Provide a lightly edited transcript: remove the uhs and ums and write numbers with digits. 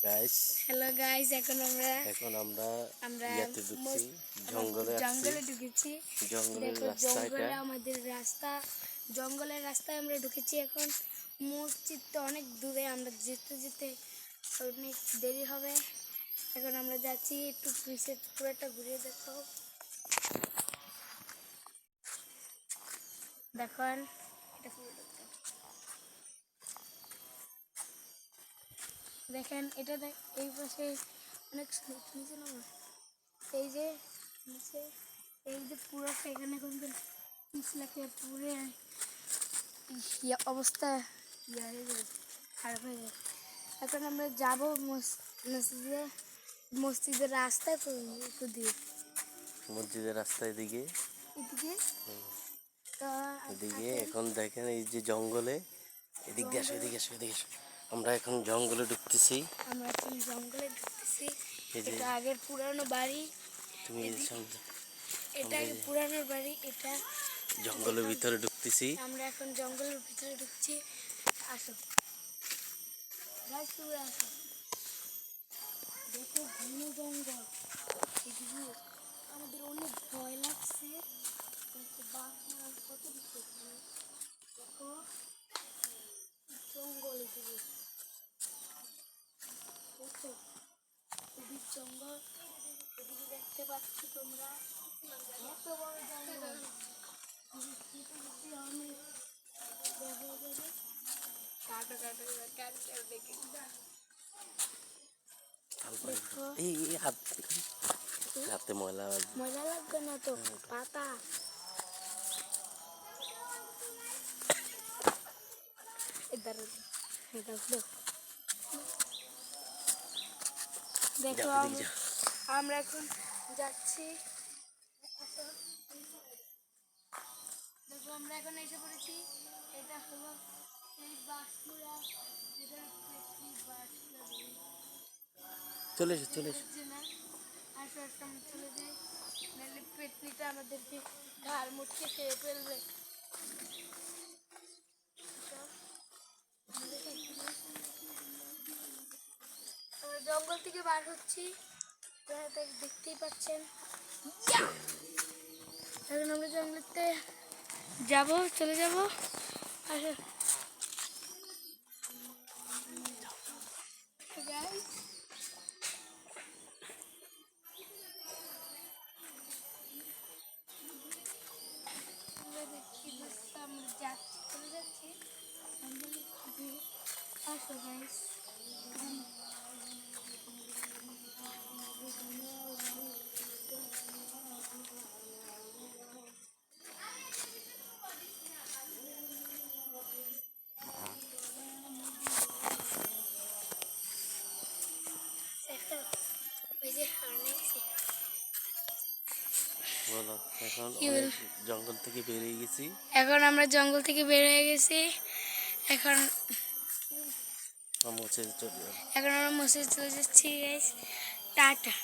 Guys hello guys, এখন আমরা ইয়াতে ঢুকছি, জঙ্গলে ঢুকেছি। জঙ্গলের দেখো রাস্তা এটা। আমাদের রাস্তা, জঙ্গলের রাস্তায় আমরা ঢুকেছি। এখন মসজিদটা অনেক দূরে, আমরা যেতে যেতে অনেক দেরি হবে। এখন আমরা যাচ্ছি, একটু পিছের পুরোটা ঘুরিয়ে দেখো। দেখুন দেখেন এটা এই পাশে অনেক নিচে নামা, এই যে নিচে, এই যে পুরোটা এখানে কিন্তু পিছলাকে পুরে অবস্থা খারাপ হয়ে যায়। এখন আমরা যাবো মসজিদের রাস্তায় দিয়ে, মসজিদের রাস্তা এদিকে তো এদিকে। এখন দেখেন এই যে জঙ্গলে, এদিকে আসো, এদিকে আসো, এদিকে আসো। আমরা এখন জঙ্গলে ঢুকতেছি। এটা আগের পুরানো বাড়ি, তুমি এটা আগে পুরানো বাড়ি। এটা জঙ্গলের ভিতরে ঢুকতেছি। আমরা এখন জঙ্গলের ভিতরে ঢুকছি। আসো তুমি আসো, দেখো ঘন জঙ্গল। এদিকে আমাদের অনেক ভয় লাগছে। কত দেখো জঙ্গল, এদিকে জঙ্গল, এদিকে দেখতে পাচ্ছ তোমরা এত বড় জঙ্গল। হাতে ময়লা লাগবে না তো, পাতা। দেখো আমরা এখন যাচ্ছি। দেখো আমরা এখন এসে পড়েছি। এটা হলো এই বাঁশকুড়া, চলে এসো, চলে এসো। আসো আমরা চলে যাই, নাহলে পেটনিটা আমাদেরকে ঘাড় মুটকে খেয়ে ফেলবে। আমরা জঙ্গল থেকে বার হচ্ছি, দেখতেই পাচ্ছেন। এখন আমরা জঙ্গলেতে চলে যাবো। আসো চলে যাচ্ছি। আসো গাইস, বলো, এখন জঙ্গল থেকে বেরিয়ে গেছি। এখন আমরা জঙ্গল থেকে বের হয়ে গেছি। এখন মসজিদে চলে যাবো। আমরা মসজিদে চলে যাচ্ছি গাইস। টাটা।